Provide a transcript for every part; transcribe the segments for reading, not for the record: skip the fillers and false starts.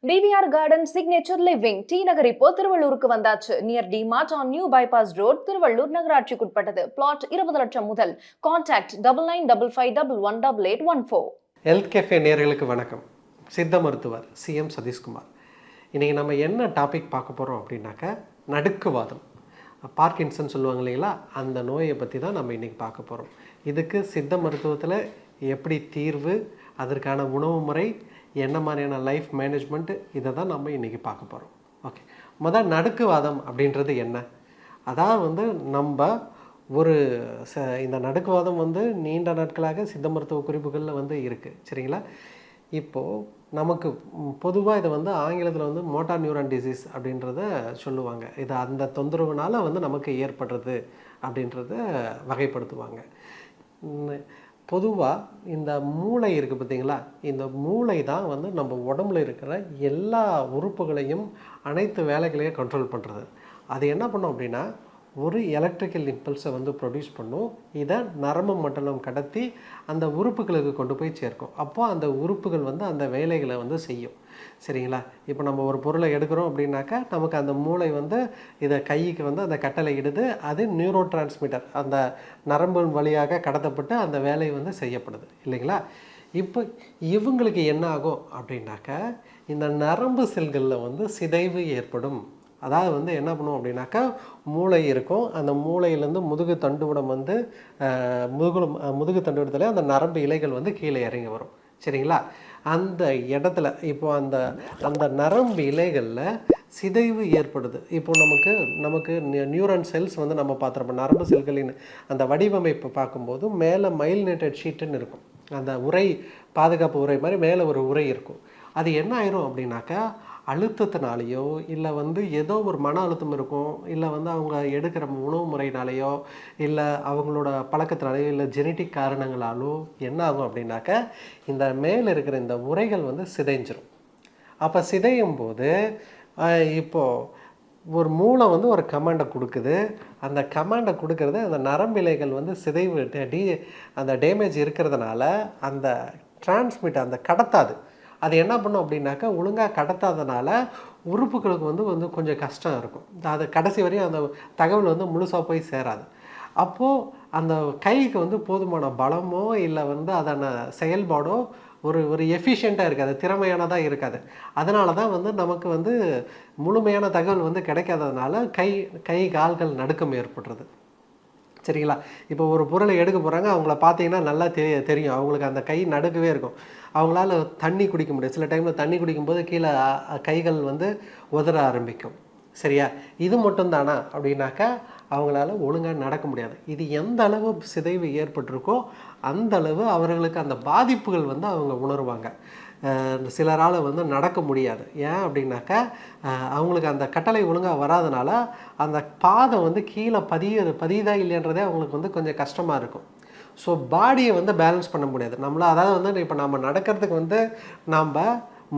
DVR garden signature living T Nagar இப்போ திருவள்ளூருக்கு வந்தாச்சு. Near D Mart on new bypass road, Tiruvallur நகராட்சிக்குட்பட்டது. பிளாட் 20 லட்சம் முதல். கான்டாக்ட் 9955518814. ஹெல்த் கேஃபே நேயர்களுக்கு வணக்கம். சித்த மருத்துவர் சிஎம் சதீஷ்குமார். இன்றைக்கி நம்ம என்ன டாபிக் பார்க்க போகிறோம் அப்படின்னாக்கா, நடுக்குவாதம், பார்க்கின்சன் சொல்லுவாங்க இல்லைங்களா, அந்த நோயை பற்றி தான் நம்ம இன்றைக்கி பார்க்க போகிறோம். இதுக்கு சித்த மருத்துவத்தில் எப்படி தீர்வு, அதற்கான உணவு முறை, என்ன மாதிரியான லைஃப் மேனேஜ்மெண்ட்டு, இதை தான் நம்ம இன்றைக்கி பார்க்க போகிறோம். ஓகே, முதல் நடுக்குவாதம் அப்படின்றது என்ன? அதாவது நம்ம இந்த நடுக்குவாதம் நீண்ட நாட்களாக சித்த மருத்துவ குறிப்புகளில் இருக்குது, சரிங்களா? இப்போது நமக்கு பொதுவாக இதை ஆங்கிலத்தில் மோட்டார் நியூரான் டிசீஸ் அப்படின்றத சொல்லுவாங்க. இது அந்த தொந்தரவுனால நமக்கு ஏற்படுறது அப்படின்றத வகைப்படுத்துவாங்க. பொதுவாக இந்த மூளை இருக்குது பார்த்தீங்களா, இந்த மூளை தான் நம்ம உடம்புல இருக்கிற எல்லா உறுப்புகளையும், அனைத்து வேலைகளையும் கண்ட்ரோல் பண்ணுறது. அது என்ன பண்ணும் அப்படின்னா, ஒரு எலக்ட்ரிக்கல் இம்பல்ஸை ப்ரொடியூஸ் பண்ணும். இதை நரம்பு மண்டலம் கடத்தி அந்த உறுப்புகளுக்கு கொண்டு போய் சேர்க்கும். அப்போது அந்த உறுப்புகள் அந்த வேலைகளை செய்யும், சரிங்களா? இப்போ நம்ம ஒரு பொருளை எடுக்கிறோம் அப்படின்னாக்கா, நமக்கு அந்த மூளை இதை கைக்கு அந்த கட்டளை இடுது. அது நியூரோ டிரான்ஸ்மிட்டர், அந்த நரம்பு வழியாக கடத்தப்பட்டு அந்த வேலை செய்யப்படுது, இல்லைங்களா? இப்போ இவங்களுக்கு என்ன ஆகும் அப்படின்னாக்கா, இந்த நரம்பு செல்களில் சிதைவு ஏற்படும். அதாவது என்ன பண்ணுவோம் அப்படின்னாக்கா, மூளை இருக்கும். அந்த மூளையிலேருந்து முதுகு தண்டுவிடம் முதுகு தண்டுவிடத்தில் அந்த நரம்பு இலைகள் கீழே இறங்கி வரும், சரிங்களா? அந்த இடத்துல இப்போ அந்த நரம்பு இலைகளில் சிதைவு ஏற்படுது. இப்போ நமக்கு நியூரான் செல்ஸ் நம்ம பார்த்துருப்போம். நரம்பு செல்களின் அந்த வடிவமைப்பு பார்க்கும்போது மேலே மைல்னேட்டட் ஷீட்டுன்னு இருக்கும். அந்த உரை, பாதுகாப்பு உரை மாதிரி மேலே ஒரு உரை இருக்கும். அது என்ன ஆயிரும் அப்படின்னாக்கா, அழுத்தத்தினாலேயோ இல்லை ஏதோ ஒரு மன அழுத்தம் இருக்கும், இல்லை அவங்க எடுக்கிற உணவு முறையினாலேயோ, இல்லை அவங்களோட பழக்கத்தினாலேயோ, இல்லை ஜெனட்டிக் காரணங்களாலோ என்ன ஆகும் அப்படின்னாக்கா, இந்த மேலே இருக்கிற இந்த உரைகள் சிதைஞ்சிரும். அப்போ சிதையும் போது இப்போது ஒரு மூளை ஒரு கமாண்டை கொடுக்குது. அந்த கமாண்டை கொடுக்கறது அந்த நரம்பிலைகள் சிதைவு அந்த டேமேஜ் இருக்கிறதுனால அந்த அந்த கடத்தாது. அது என்ன பண்ணும் அப்படின்னாக்கா, ஒழுங்காக கடத்தாதனால உறுப்புகளுக்கு கொஞ்சம் கஷ்டம் இருக்கும். அது கடைசி வரையும் அந்த தகவல் முழுசாக போய் சேராது. அப்போது அந்த கைக்கு போதுமான பலமோ இல்லை அதான செயல்பாடோ ஒரு எஃபிஷியண்ட்டாக இருக்காது, திறமையானதாக இருக்காது. அதனால தான் நமக்கு முழுமையான தகவல் கிடைக்காததுனால கை கால்கள் நடுக்கம் ஏற்படுறது, சரிங்களா? இப்போ ஒரு பொருளை எடுக்க போகிறாங்க, அவங்கள பார்த்தீங்கன்னா நல்லா தெரியும், அவங்களுக்கு அந்த கை நடுக்கவே இருக்கும். அவங்களால தண்ணி குடிக்க முடியாது. சில டைமில் தண்ணி குடிக்கும்போது கீழே கைகள் உதற ஆரம்பிக்கும், சரியா? இது மட்டும்தானா அப்படின்னாக்கா, அவங்களால ஒழுங்காக நடக்க முடியாது. இது எந்த அளவு சிதைவு ஏற்பட்டிருக்கோ அந்த அளவு அவர்களுக்கு அந்த பாதிப்புகள் அவங்க உணருவாங்க. சிலரால் நடக்க முடியாது. ஏன் அப்படின்னாக்கா, அவங்களுக்கு அந்த கட்டளை ஒழுங்காக வராதனால அந்த பாதம் கீழே பதியுதா இல்லைன்றதே அவங்களுக்கு கொஞ்சம் கஷ்டமாக இருக்கும். ஸோ பாடியை பேலன்ஸ் பண்ண முடியாது அதாவது இப்போ நம்ம நடக்கிறதுக்கு நாம்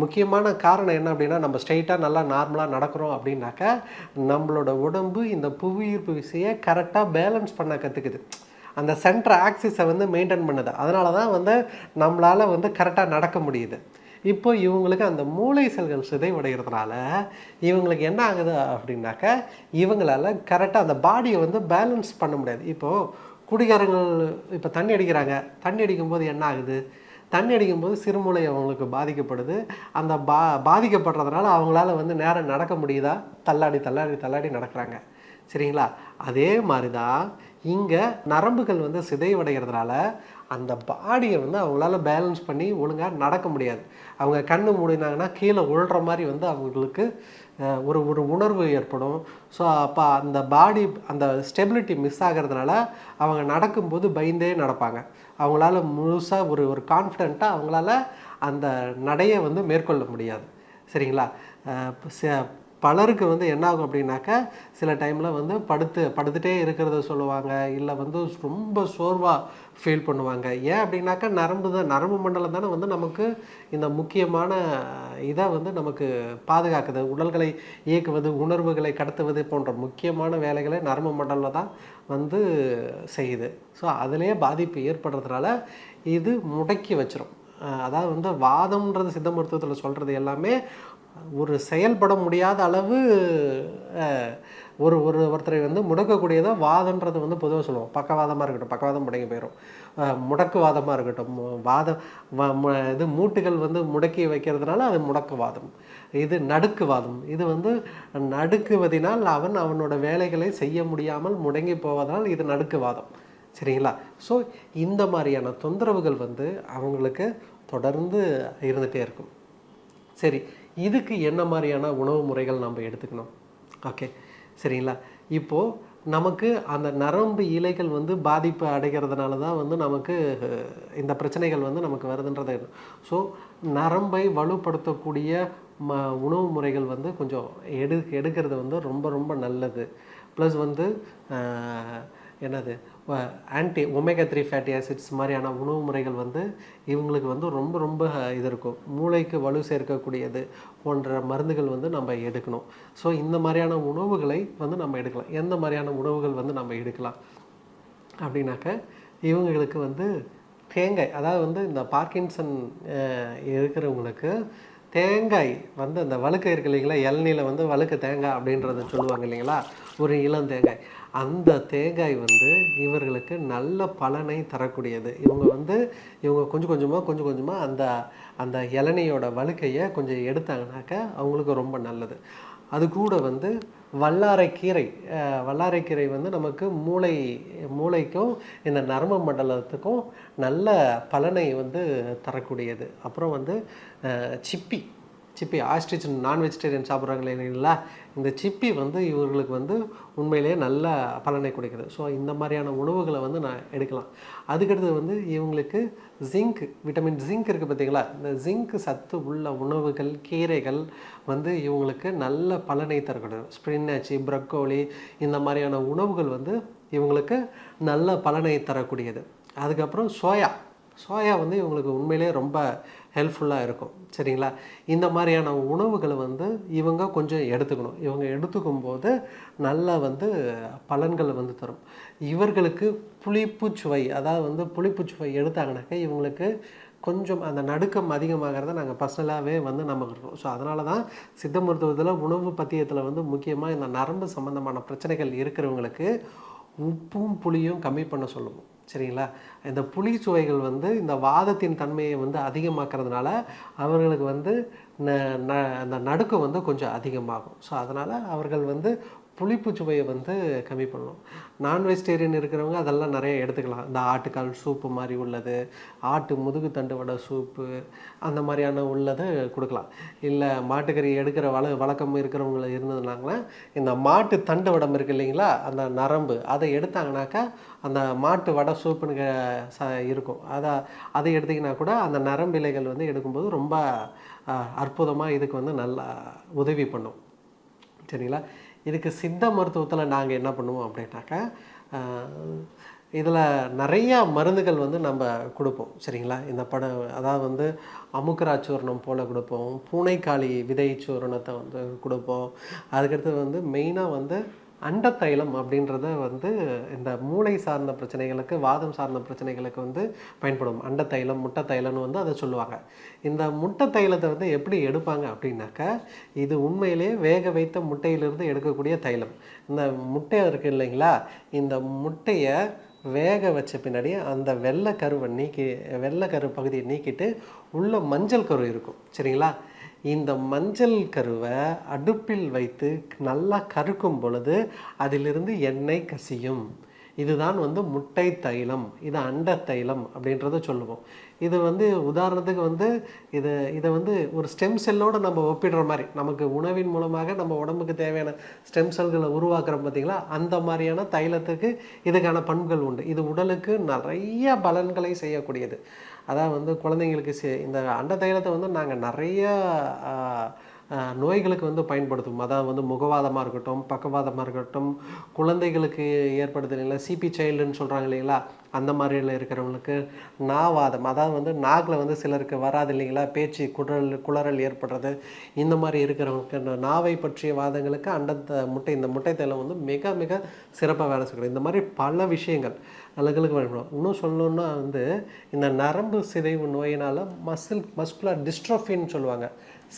முக்கியமான காரணம் என்ன அப்படின்னா, நம்ம ஸ்ட்ரைட்டாக நல்லா நார்மலாக நடக்கிறோம் அப்படின்னாக்கா, நம்மளோட உடம்பு இந்த புவியீர்ப்பு விசையை கரெக்டாக பேலன்ஸ் பண்ண கற்றுக்குது. அந்த சென்ட்ரு ஆக்சிஸை மெயின்டைன் பண்ணுது. அதனால தான் நம்மளால் கரெக்டாக நடக்க முடியுது. இப்போ இவங்களுக்கு அந்த மூளை செல்கள் சிதைவடைகிறதுனால இவங்களுக்கு என்ன ஆகுது அப்படின்னாக்கா, இவங்களால் கரெக்டாக அந்த பாடியை பேலன்ஸ் பண்ண முடியாது. இப்போது குடிகாரங்கள் இப்போ தண்ணி அடிக்கிறாங்க. தண்ணி அடிக்கும்போது என்ன ஆகுது? தண்ணி அடிக்கும்போது சிறுமூளை அவங்களுக்கு பாதிக்கப்படுது. அந்த பாதிக்கப்படுறதுனால அவங்களால நேரம் நடக்க முடியுதா? தள்ளாடி தள்ளாடி தள்ளாடி நடக்கிறாங்க, சரிங்களா? அதே மாதிரி தான் இங்கே நரம்புகள் சிதைவடைகிறதுனால அந்த பாடியை அவங்களால பேலன்ஸ் பண்ணி ஒழுங்காக நடக்க முடியாது. அவங்க கண்ணு மூடினாங்கன்னா கீழே உழுற மாதிரி அவங்களுக்கு ஒரு உணர்வு ஏற்படும். ஸோ அப்போ அந்த பாடி அந்த ஸ்டெபிலிட்டி மிஸ் ஆகிறதுனால அவங்க நடக்கும்போது பயந்தே நடப்பாங்க. அவங்களால முழுசாக ஒரு கான்ஃபிடெண்ட்டாக அவங்களால அந்த நடையை மேற்கொள்ள முடியாது, சரிங்களா? பலருக்கு என்ன ஆகும் அப்படின்னாக்கா, சில டைமில் படுத்துகிட்டே இருக்கிறத சொல்லுவாங்க, இல்லை ரொம்ப சோர்வாக ஃபீல் பண்ணுவாங்க. ஏன் அப்படின்னாக்கா, நரம்பு மண்டலம் தானே நமக்கு இந்த முக்கியமான இதை நமக்கு பாதுகாக்குது. உடல்களை இயக்குவது, உணர்வுகளை கடத்துவது போன்ற முக்கியமான வேலைகளை நரம்பு மண்டலம் தான் செய்யுது. ஸோ அதிலே பாதிப்பு ஏற்படுறதுனால இது முடக்கி வச்சிரும். அதாவது வாதம்ன்றது சித்த மருத்துவத்தில் சொல்கிறது எல்லாமே ஒரு செயல்பட முடியாத அளவு ஒருத்தரை வந்து முடக்கக்கூடியதை வாதன்றது வந்து பொதுவாக சொல்லுவோம். பக்கவாதமாக இருக்கட்டும், பக்கவாதம் முடங்கி போயிடும். முடக்குவாதமாக இருக்கட்டும், இது மூட்டுகள் வந்து முடக்கி வைக்கிறதுனால அது முடக்குவாதம். இது நடுக்குவாதம். இது வந்து நடுக்குவதினால் அவனோட வேலைகளை செய்ய முடியாமல் முடங்கி போவதால் இது நடுக்குவாதம். சரிங்களா? ஸோ இந்த மாதிரியான தொந்தரவுகள் வந்து அவங்களுக்கு தொடர்ந்து இருந்துகிட்டே இருக்கும். சரி, இதுக்கு என்ன மாதிரியான உணவு முறைகள் நம்ம எடுத்துக்கணும்? ஓகே, சரிங்களா? இப்போது நமக்கு அந்த நரம்பு இலைகள் வந்து பாதிப்பு அடைகிறதுனால தான் வந்து நமக்கு இந்த பிரச்சனைகள் வந்து நமக்கு வருதுன்றது. ஸோ நரம்பை வலுப்படுத்தக்கூடிய உணவு முறைகள் வந்து கொஞ்சம் எடுக்கிறது வந்து ரொம்ப ரொம்ப நல்லது. ப்ளஸ் வந்து என்னது ஆன்டி ஒமேகா 3 ஃபேட்டி ஆசிட்ஸ் மாதிரியான உணவு முறைகள் வந்து இவங்களுக்கு வந்து ரொம்ப ரொம்ப இது இருக்கும். மூளைக்கு வலு சேர்க்கக்கூடியது போன்ற மருந்துகள் வந்து நம்ம எடுக்கணும். ஸோ இந்த மாதிரியான உணவுகளை வந்து நம்ம எடுக்கலாம். எந்த மாதிரியான உணவுகள் வந்து நம்ம எடுக்கலாம் அப்படின்னாக்க, இவங்களுக்கு வந்து தேங்காய், அதாவது வந்து இந்த பார்க்கின்சன் இருக்கிறவங்களுக்கு தேங்காய் வந்து அந்த வழுக்கை இருக்கு இல்லைங்களா, இளநீல வந்து வழுக்க தேங்காய் அப்படின்றத சொல்லுவாங்க இல்லைங்களா, ஒரு இளம் தேங்காய். அந்த தேங்காய் வந்து இவர்களுக்கு நல்ல பலனை தரக்கூடியது. இவங்க கொஞ்சம் கொஞ்சமாக அந்த அந்த இளநியோட வழுக்கையை கொஞ்சம் எடுத்தாங்கனாக்க அவங்களுக்கு ரொம்ப நல்லது. அது கூட வந்து வல்லாரைக்கீரை வந்து நமக்கு மூளைக்கும் இந்த நரம்பு மண்டலத்துக்கும் நல்ல பலனை வந்து தரக்கூடியது. அப்புறம் வந்து சிப்பி ஆஸ்ட்ரிச் நான் வெஜிடேரியன் சாப்பிட்றாங்க இல்லைங்களா, இந்த சிப்பி வந்து இவர்களுக்கு வந்து உண்மையிலேயே நல்ல பலனை கொடுக்குது. ஸோ இந்த மாதிரியான உணவுகளை வந்து நான் எடுக்கலாம். அதுக்கடுத்து வந்து இவங்களுக்கு விட்டமின் ஜிங்க் இருக்குது பார்த்தீங்களா, இந்த ஜிங்க் சத்து உள்ள உணவுகள், கீரைகள் வந்து இவங்களுக்கு நல்ல பலனை தரக்கூடியது. ஸ்பிரினாச்சு, ப்ரக்கோலி இந்த மாதிரியான உணவுகள் வந்து இவங்களுக்கு நல்ல பலனை தரக்கூடியது. அதுக்கப்புறம் சோயா வந்து இவங்களுக்கு உண்மையிலே ரொம்ப ஹெல்ப்ஃபுல்லாக இருக்கும். சரிங்களா? இந்த மாதிரியான உணவுகளை வந்து இவங்க கொஞ்சம் எடுத்துக்கணும். இவங்க எடுத்துக்கும் போது நல்ல வந்து பலன்களை வந்து தரும். இவர்களுக்கு புளிப்புச்சுவை, அதாவது வந்து புளிப்புச்சுவை எடுத்தாங்கனாக்க இவங்களுக்கு கொஞ்சம் அந்த நடுக்கம் அதிகமாகிறத நாங்கள் பர்சனலாகவே வந்து நமக்கு இருக்கோம். ஸோ அதனால தான் சித்த மருத்துவத்தில் உணவு பத்தியத்தில் வந்து முக்கியமாக இந்த நரம்பு சம்மந்தமான பிரச்சனைகள் இருக்கிறவங்களுக்கு உப்பும் புளியும் கம்மி பண்ண சொல்லுவோம். சரிங்களா? இந்த புளி சுவைகள் வந்து இந்த வாதத்தின் தன்மையை வந்து அதிகமாக்குறதுனால அவர்களுக்கு வந்து அந்த நடுக்கம் வந்து கொஞ்சம் அதிகமாகும். ஸோ அதனால் அவர்கள் வந்து புளிப்பு சுவையை வந்து கம்மி பண்ணணும். நான் வெஜிடேரியன் இருக்கிறவங்க அதெல்லாம் நிறைய எடுத்துக்கலாம். இந்த ஆட்டுக்கால் சூப்பு மாதிரி உள்ளது, ஆட்டு முதுகு தண்டு வடை சூப்பு, அந்த மாதிரியான உள்ளதை கொடுக்கலாம். இல்லை மாட்டுக்கறி எடுக்கிற வழக்கம் இருக்கிறவங்கள இருந்ததுனாங்களா இந்த மாட்டு தண்டு வடம் இருக்குது இல்லைங்களா, அந்த நரம்பு அதை எடுத்தாங்கனாக்கா அந்த மாட்டு வடை சூப்புன்னு இருக்கும். அதை எடுத்திங்கன்னா கூட அந்த நரம்பிலைகள் வந்து எடுக்கும்போது ரொம்ப அற்புதமாக இதுக்கு வந்து நல்லா உதவி பண்ணும். சரிங்களா? இதுக்கு சித்த மருத்துவத்தில் நாங்கள் என்ன பண்ணுவோம் அப்படின்னாக்கா, இதில் நிறையா மருந்துகள் வந்து நம்ம கொடுப்போம். சரிங்களா? இந்த அதாவது வந்து அமுக்கரா சூர்ணம் போல் கொடுப்போம், பூனைக்காளி விதை சூர்ணத்தை வந்து கொடுப்போம். அதுக்கடுத்து வந்து மெயினாக வந்து அண்டத்தைலம் அப்படின்றத வந்து இந்த மூளை சார்ந்த பிரச்சனைகளுக்கு, வாதம் சார்ந்த பிரச்சனைகளுக்கு வந்து பயன்படும். அண்டத்தைலம், முட்டை தைலம்னு வந்து அதை சொல்லுவாங்க. இந்த முட்டை தைலத்தை வந்து எப்படி எடுப்பாங்க அப்படின்னாக்கா, இது உண்மையிலே வேக வைத்த முட்டையிலிருந்து எடுக்கக்கூடிய தைலம். இந்த முட்டை இருக்குது இல்லைங்களா, இந்த முட்டையை வேக வச்ச பின்னாடி அந்த வெள்ளைக்கரு பகுதியை நீக்கிட்டு உள்ள மஞ்சள் கரு இருக்கும். சரிங்களா? இந்த மஞ்சள் கருவை அடுப்பில் வைத்து நல்லா கருக்கும் பொழுது அதிலிருந்து எண்ணெய் கசியும். இதுதான் வந்து முட்டை தைலம், இது அண்ட தைலம் அப்படின்றத சொல்லுவோம். இது வந்து உதாரணத்துக்கு வந்து இதை வந்து ஒரு ஸ்டெம் செல்லோடு நம்ம ஒப்பிடுற மாதிரி, நமக்கு உணவின் மூலமாக நம்ம உடம்புக்கு தேவையான ஸ்டெம் செல்களை உருவாக்குறோம் பார்த்தீங்களா, அந்த மாதிரியான தைலத்துக்கு இதுக்கான பண்புகள் உண்டு. இது உடலுக்கு நிறைய பலன்களை செய்யக்கூடியது. அதான் வந்து குழந்தைங்களுக்கு இந்த அண்ட தைலத்தை வந்து நாங்கள் நிறைய நோய்களுக்கு வந்து பயன்படுத்துவோம். அதாவது வந்து முகவாதமாக இருக்கட்டும், பக்கவாதமாக இருக்கட்டும், குழந்தைகளுக்கு ஏற்படுது இல்லைங்களா, சிபி சைல்டுன்னு சொல்கிறாங்க இல்லைங்களா, அந்த மாதிரியில் இருக்கிறவங்களுக்கு நாவாதம், அதாவது வந்து நாக்கில் வந்து சிலருக்கு வராது இல்லைங்களா, பேச்சு குளறல் ஏற்படுறது, இந்த மாதிரி இருக்கிறவங்களுக்கு நாவை பற்றிய வாதங்களுக்கு இந்த முட்டை தைலம் வந்து மிக மிக சிறப்பாக வேலை செய்யணும். இந்த மாதிரி பல விஷயங்கள் அலகுகளுக்கு பயன்படும். இன்னும் சொல்லணும்னா வந்து இந்த நரம்பு சிதைவு நோயினால் மஸ்குலர் டிஸ்ட்ரோஃபின்னு சொல்லுவாங்க,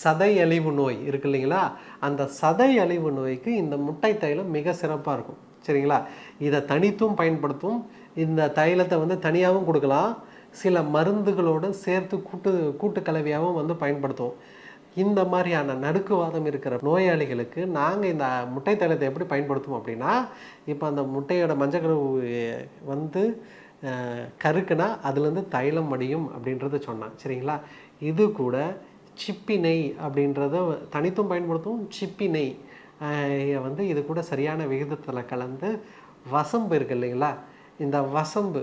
சதை அழிவு நோய் இருக்கு இல்லைங்களா, அந்த சதை அழிவு நோய்க்கு இந்த முட்டை தைலம் மிக சிறப்பாக இருக்கும். சரிங்களா, இதை தனித்தும் பயன்படுத்தும். இந்த தைலத்தை வந்து தனியாகவும் கொடுக்கலாம், சில மருந்துகளோடு சேர்த்து கூட்டு கலவையாகவும் வந்து பயன்படுத்துவோம். இந்த மாதிரியான நடுக்குவாதம் இருக்கிற நோயாளிகளுக்கு நாங்கள் இந்த முட்டை தைலத்தை எப்படி பயன்படுத்துவோம் அப்படின்னா, இப்போ அந்த முட்டையோட மஞ்சக்கரு வந்து கருக்குனா அதுலேருந்து தைலம் மடியும் அப்படின்றத சொன்னான். சரிங்களா, இது கூட சிப்பி நெய் அப்படின்றத தனித்தும் பயன்படுத்தும். சிப்பி நெய் வந்து இது கூட சரியான விகிதத்தில் கலந்து வசம்பு இருக்குது இல்லைங்களா, இந்த வசம்பு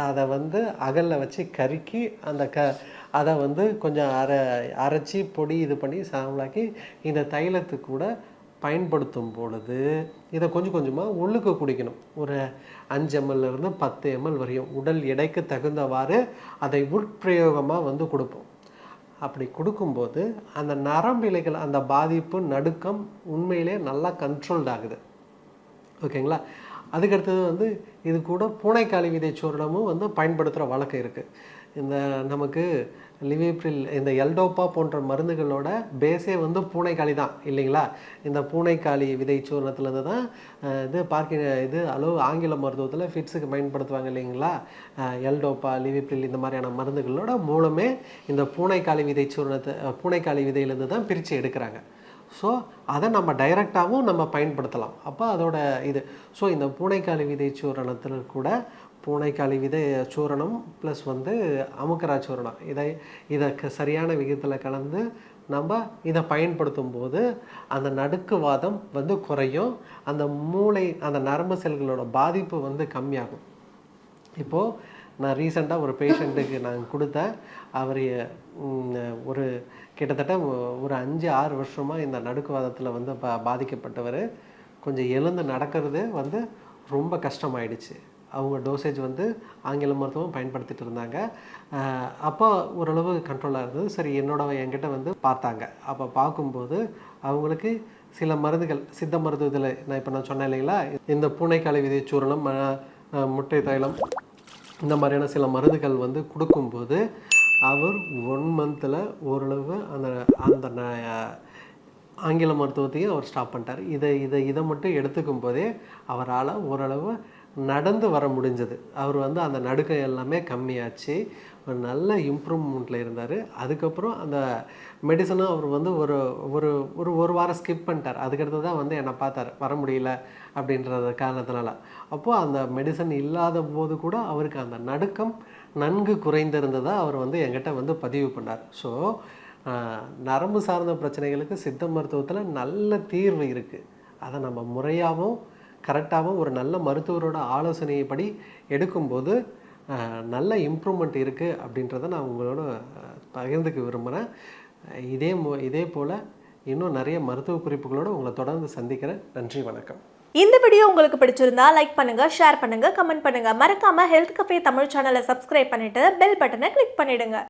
அதை வந்து அகலில் வச்சு கருக்கி அந்த அதை வந்து கொஞ்சம் அரைச்சி பொடி இது பண்ணி சாம்பலாக்கி இந்த தைலத்துக்கு கூட பயன்படுத்தும் பொழுது இதை கொஞ்சம் கொஞ்சமாக உள்ளுக்கு குடிக்கணும். ஒரு 5 ml 10 ml வரையும் உடல் எடைக்கு தகுந்தவாறு அதை உட்பிரயோகமாக வந்து கொடுப்போம். அப்படி கொடுக்கும்போது அந்த நரம்பிலைகள் அந்த பாதிப்பு நடுக்கம் உண்மையிலே நல்லா கண்ட்ரோல்ட் ஆகுது. ஓகேங்களா, அதுக்கடுத்தது வந்து இது கூட பூனைக்காளி விதை சூரணமும் வந்து பயன்படுத்துகிற வழக்கம் இருக்குது. இந்த நமக்கு லிவிப்ரில் இந்த எல்டோப்பா போன்ற மருந்துகளோட பேஸே வந்து பூனைக்காளி தான் இல்லைங்களா. இந்த பூனைக்காளி விதை சூரணத்துலேருந்து தான் இது ஆங்கில மருத்துவத்தில் ஃபிட்ஸுக்கு பயன்படுத்துவாங்க இல்லைங்களா. எல்டோப்பா, லிவிப்ரில் இந்த மாதிரியான மருந்துகளோட மூலமே இந்த பூனைக்காளி விதை சூரணத்தை பூனைக்காளி விதையிலேருந்து தான் பிரித்து எடுக்கிறாங்க. ஸோ அதை நம்ம டைரெக்டாகவும் நம்ம பயன்படுத்தலாம். அப்போ அதோட இது இந்த பூனைக்காளி விதை சூரணத்தில் கூட பூனைக்காளி விதை சூரணம் ப்ளஸ் வந்து அமுக்கரா சூரணம் இதை சரியான விகிதத்தில் கலந்து நம்ம இதை பயன்படுத்தும் போது அந்த நடுக்குவாதம் வந்து குறையும், அந்த அந்த நரம்பு செல்களோட பாதிப்பு வந்து கம்மியாகும். இப்போது நான் ரீசெண்டாக ஒரு பேஷண்ட்டுக்கு நான் கொடுத்தேன். அவர் ஒரு கிட்டத்தட்ட ஒரு 5-6 வருஷமாக இந்த நடுக்குவாதத்தில் வந்து பாதிக்கப்பட்டவர். கொஞ்சம் எழுந்து நடக்கிறது வந்து ரொம்ப கஷ்டமாயிடுச்சு. அவங்க டோசேஜ் வந்து ஆங்கில மருத்துவம் பயன்படுத்திட்டு இருந்தாங்க. அப்போ ஓரளவு கண்ட்ரோலாக இருந்தது. சரி, என்கிட்ட வந்து பார்த்தாங்க. அப்போ பார்க்கும்போது அவங்களுக்கு சில மருந்துகள் சித்த மருத்துவத்தில் நான் சொன்னேன் இல்லைங்களா, இந்த பூனைக்காளி விதை சூரணம், முட்டை தைலம், இந்த மாதிரியான சில மருந்துகள் வந்து கொடுக்கும்போது அவர் 1 monthல ஓரளவு அந்த ஆங்கில மருத்துவத்தையும் அவர் ஸ்டாப் பண்ணிட்டார். இதை மட்டும் எடுத்துக்கும் போதே அவரால் ஓரளவு நடந்து வர முடிஞ்சது. அவர் வந்து அந்த நடுக்கம் எல்லாமே கம்மியாச்சு, ஒரு நல்ல இம்ப்ரூவ்மெண்ட்டில் இருந்தார். அதுக்கப்புறம் அந்த மெடிசனும் அவர் வந்து ஒரு வாரம் ஸ்கிப் பண்ணிட்டார். அதுக்கடுத்து தான் வந்து என்னை பார்த்தார், வர முடியல அப்படின்ற காரணத்தினால. அப்போது அந்த மெடிசன் இல்லாத போது கூட அவருக்கு அந்த நடுக்கம் நன்கு குறைந்திருந்ததாக அவர் வந்து என்கிட்ட வந்து பதிவு பண்ணார். ஸோ நரம்பு சார்ந்த பிரச்சனைகளுக்கு சித்த மருத்துவத்தில் நல்ல தீர்வு இருக்குது. அதை நம்ம முறையாகவும் கரெக்டாகவும் ஒரு நல்ல மருத்துவரோட ஆலோசனைப்படி எடுக்கும்போது நல்ல இம்ப்ரூவ்மெண்ட் இருக்குது அப்படின்றத நான் உங்களோட பகிர்ந்துக்க விரும்புகிறேன். இதே போல் இன்னும் நிறைய மருத்துவ குறிப்புகளோடு உங்களை தொடர்ந்து சந்திக்கிறேன். நன்றி, வணக்கம். இந்த வீடியோ உங்களுக்கு பிடிச்சிருந்தா லைக் பண்ணுங்க, ஷேர் பண்ணுங்க, கமெண்ட் பண்ணுங்க. மறக்காம ஹெல்த் கஃபே தமிழ் சேனலை சப்ஸ்கிரைப் பண்ணிட்டு பெல் பட்டனை கிளிக் பண்ணிடுங்க.